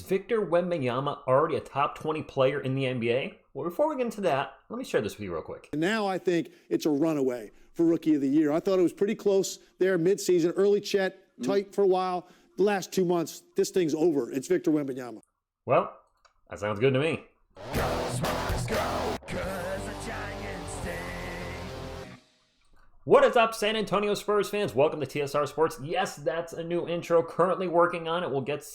Victor Wembanyama already a top 20 player in the NBA? Well, before we get into that, let me share this with you real quick. And now I think it's a runaway for Rookie of the Year. I thought it was pretty close there midseason. Early Chet, tight for a while. The last 2 months, this thing's over. It's Victor Wembanyama. Well, that sounds good to me. What is up, San Antonio Spurs fans? Welcome to TSR Sports. Yes, that's a new intro. Currently working on it. We'll get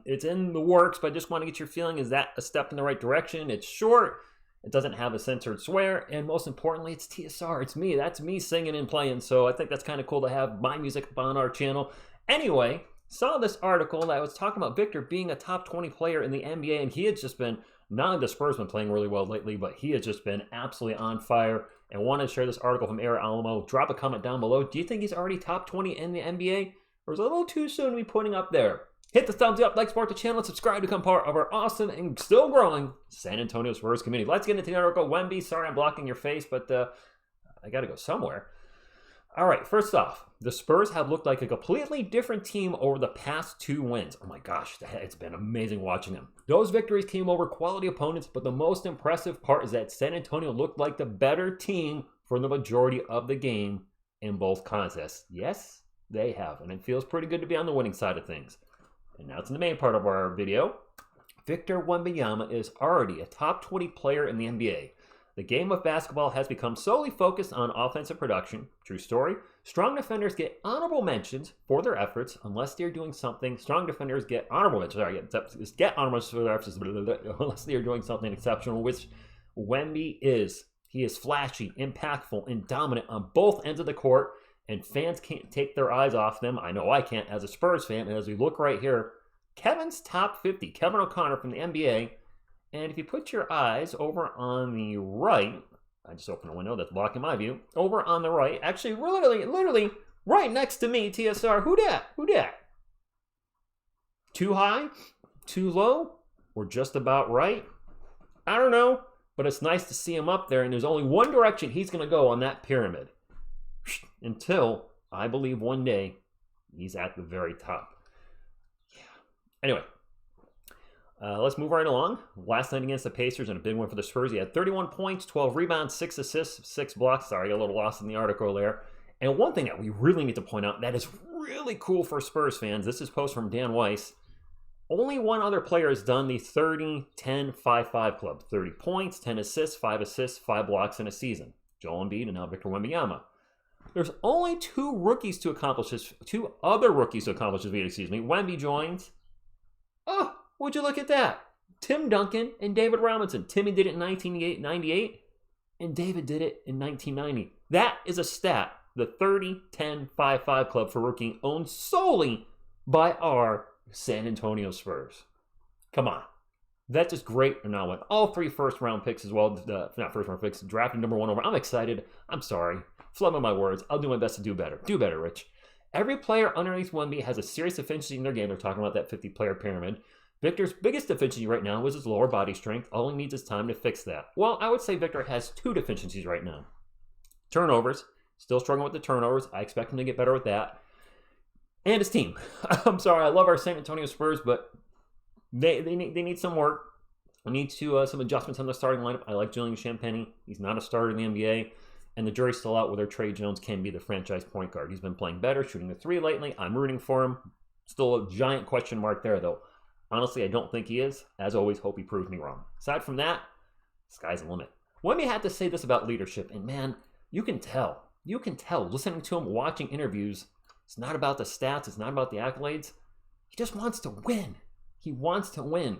it's in the works, but I just want to get your feeling. Is that a step in the right direction? It's short. It doesn't have a censored swear, and most importantly, it's TSR. It's me. That's me singing and playing. So I think that's kind of cool to have my music on our channel. Anyway, saw this article that was talking about Victor being a top 20 player in the NBA, and he had just been, not only the Spurs been playing really well lately, but he has just been absolutely on fire. And wanted to share this article from Eric Alamo. Drop a comment down below. Do you think he's already top 20 in the NBA? Or is it a little too soon to be putting up there? Hit the thumbs up, like, support the channel, and subscribe to become part of our awesome and still growing San Antonio Spurs community. Let's get into the article. Wemby, sorry I'm blocking your face, but I got to go somewhere. All right, first off, the Spurs have looked like a completely different team over the past 2 wins. Oh my gosh, it's been amazing watching them. Those victories came over quality opponents, but the most impressive part is that San Antonio looked like the better team for the majority of the game in both contests. Yes, they have, and it feels pretty good to be on the winning side of things. And now to the main part of our video. Victor Wembanyama is already a top 20 player in the NBA. The game of basketball has become solely focused on offensive production. True story. Strong defenders get honorable mentions for their efforts unless they're doing something. Strong defenders get honorable mentions. Get honorable mentions for their efforts unless they're doing something exceptional, which Wemby is. He is flashy, impactful, and dominant on both ends of the court, and fans can't take their eyes off them. I know I can't as a Spurs fan. And as we look right here, Kevin's top 50. Kevin O'Connor from the NBA. And if you put your eyes over on the right, I just opened a window that's blocking my view. Over on the right, actually literally right next to me, TSR. Who dat? Who dat? Too high? Too low? Or just about right? I don't know, but it's nice to see him up there, and there's only one direction he's going to go on that pyramid. Until, I believe one day, he's at the very top. Yeah. Anyway. Let's move right along. Last night against the Pacers and a big one for the Spurs. He had 31 points, 12 rebounds, 6 assists, 6 blocks. Sorry, I got a little lost in the article there. And one thing that we really need to point out that is really cool for Spurs fans. This is post from Dan Weiss. Only one other player has done the 30-10-5-5 club. 30 points, 10 assists, 5 blocks in a season. Joel Embiid and now Victor Wembanyama. There's only 2 other rookies to accomplish this feat, Wemby joins. Oh! Would you look at that? Tim Duncan and David Robinson. Timmy did it in 1998, and David did it in 1990. That is a stat. The 30-10-5-5 club for rookie owned solely by our San Antonio Spurs. Come on. That's just great. And now with all 3 first-round picks as well, not first-round picks, drafted number 1 over. I'm excited. I'm sorry. Flood my words. I'll do my best to do better. Do better, Rich. Every player underneath Wemby has a serious deficiency in their game. They're talking about that 50-player pyramid. Victor's biggest deficiency right now was his lower body strength. All he needs is time to fix that. Well, I would say Victor has 2 deficiencies right now. Turnovers. Still struggling with the turnovers. I expect him to get better with that. And his team. I'm sorry, I love our San Antonio Spurs, but they need some work. We need to some adjustments on the starting lineup. I like Julian Champagnie. He's not a starter in the NBA. And the jury's still out whether Trey Jones can be the franchise point guard. He's been playing better, shooting the 3 lately. I'm rooting for him. Still a giant question mark there, though. Honestly, I don't think he is. As always, hope he proves me wrong. Aside from that, sky's the limit. Wemby had to say this about leadership, and man, you can tell. You can tell. Listening to him, watching interviews, it's not about the stats. It's not about the accolades. He just wants to win. He wants to win.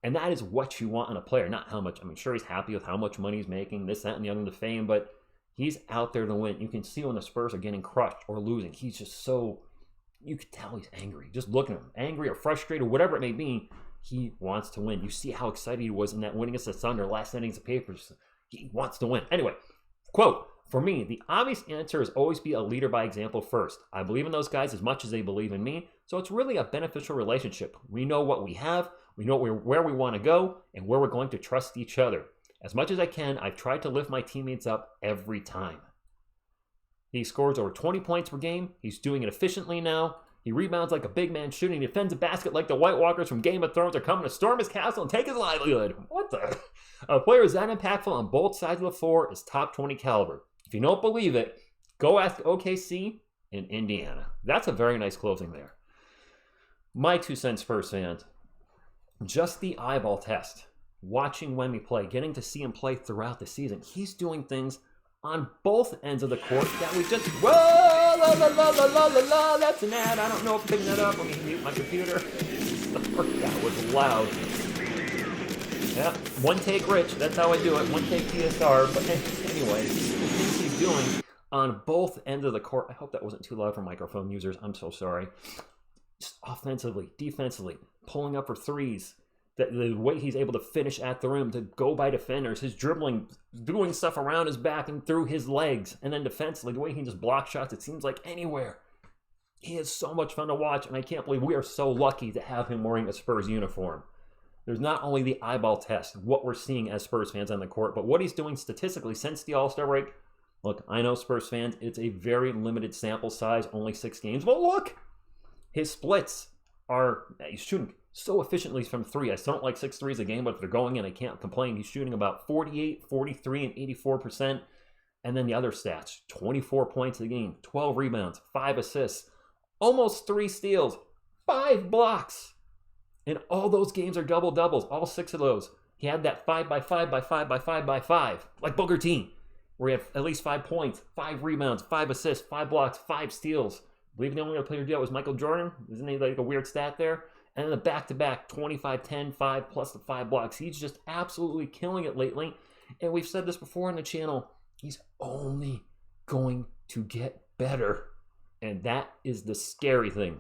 And that is what you want in a player, not how much. I mean, sure, he's happy with how much money he's making, this, that, and the other, the fame, but he's out there to win. You can see when the Spurs are getting crushed or losing. He's just so... You could tell he's angry. Just looking at him. Angry or frustrated, whatever it may be, he wants to win. You see how excited he was in that win against the Thunder last innings of Papers. He wants to win. Anyway, quote, for me, the obvious answer is always be a leader by example first. I believe in those guys as much as they believe in me, so it's really a beneficial relationship. We know what we have, we know where we want to go, and where we're going to trust each other. As much as I can, I've tried to lift my teammates up every time. He scores over 20 points per game. He's doing it efficiently now. He rebounds like a big man shooting. He defends a basket like the White Walkers from Game of Thrones are coming to storm his castle and take his livelihood. What the? A player is that impactful on both sides of the floor is top 20 caliber. If you don't believe it, go ask OKC in Indiana. That's a very nice closing there. My 2 cents, Spurs fans. Just the eyeball test. Watching Wemby play, getting to see him play throughout the season. He's doing things on both ends of the court that we just... Whoa! La, la, la, la, la, la, la, that's an ad. I don't know if I'm picking that up. Let me mute my computer. That was loud. Yeah, one take Rich. That's how I do it. One take TSR. But anyway, the things he's doing on both ends of the court. I hope that wasn't too loud for microphone users. I'm so sorry. Just offensively, defensively, pulling up for threes. The way he's able to finish at the rim, to go by defenders, his dribbling, doing stuff around his back and through his legs, and then defensively, the way he just blocks shots, it seems like anywhere. He is so much fun to watch, and I can't believe we are so lucky to have him wearing a Spurs uniform. There's not only the eyeball test, what we're seeing as Spurs fans on the court, but what he's doing statistically since the All-Star break. Look, I know Spurs fans, it's a very limited sample size, only 6 games, but look! His splits are, he's shooting so efficiently from 3. I still don't like 6 threes a game, but if they're going in, I can't complain. He's shooting about 48, 43, and 84%. And then the other stats, 24 points a game, 12 rebounds, 5 assists, almost 3 steals, 5 blocks. And all those games are double-doubles, all 6 of those. He had that 5x5x5x5x5, like Booker T, where he had at least 5 points, 5 rebounds, 5 assists, 5 blocks, 5 steals. I believe the only other player to do that was Michael Jordan. Isn't he like a weird stat there? And then the back-to-back 25, 10, 5 plus the 5 blocks. He's just absolutely killing it lately. And we've said this before on the channel. He's only going to get better. And that is the scary thing.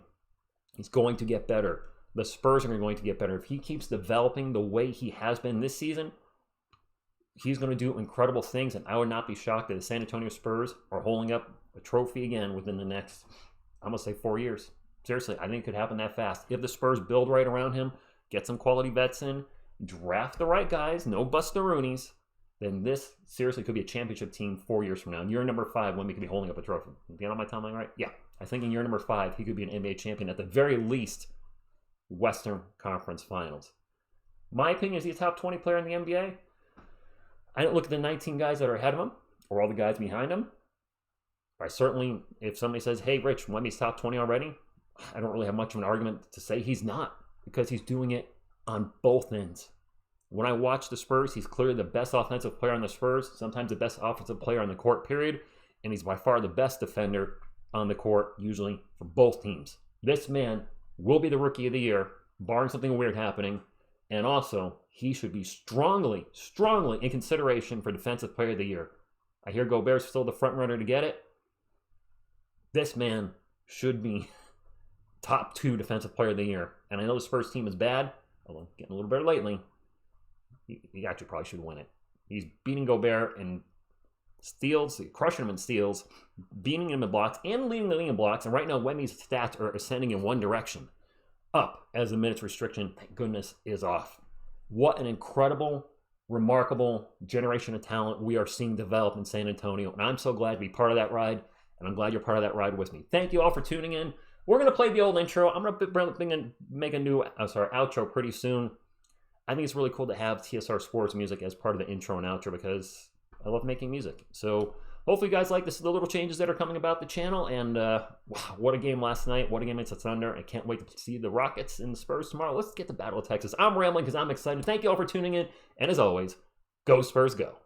He's going to get better. The Spurs are going to get better. If he keeps developing the way he has been this season, he's going to do incredible things. And I would not be shocked that the San Antonio Spurs are holding up a trophy again within the next, I'm going to say 4 years. Seriously, I think it could happen that fast. If the Spurs build right around him, get some quality vets in, draft the right guys, no bust-the-roonies, then this seriously could be a championship team 4 years from now. In year number 5, Wemby could be holding up a trophy. Get on my timeline right? Yeah. I think in year number 5, he could be an NBA champion, at the very least, Western Conference Finals. My opinion is he's a top 20 player in the NBA. I don't look at the 19 guys that are ahead of him, or all the guys behind him. I certainly, if somebody says, hey, Rich, Wemby's top 20 already, I don't really have much of an argument to say he's not, because he's doing it on both ends. When I watch the Spurs, he's clearly the best offensive player on the Spurs, sometimes the best offensive player on the court, period, and he's by far the best defender on the court, usually for both teams. This man will be the Rookie of the Year, barring something weird happening, and also, he should be strongly in consideration for Defensive Player of the Year. I hear Gobert's still the front runner to get it. This man should be top 2 Defensive Player of the Year. And I know the Spurs team is bad, although getting a little better lately. He actually probably should win it. He's beating Gobert in steals, crushing him in steals, beating him in blocks, and leading the league in blocks. And right now, Wemby's stats are ascending in one direction, up, as the minutes restriction, thank goodness, is off. What an incredible, remarkable generation of talent we are seeing develop in San Antonio. And I'm so glad to be part of that ride, and I'm glad you're part of that ride with me. Thank you all for tuning in. We're going to play the old intro. I'm going to make a new outro pretty soon. I think it's really cool to have TSR Sports music as part of the intro and outro because I love making music. So hopefully you guys like the little changes that are coming about the channel. And wow, what a game last night. What a game against the Thunder. I can't wait to see the Rockets and the Spurs tomorrow. Let's get the Battle of Texas. I'm rambling because I'm excited. Thank you all for tuning in. And as always, go Spurs, go.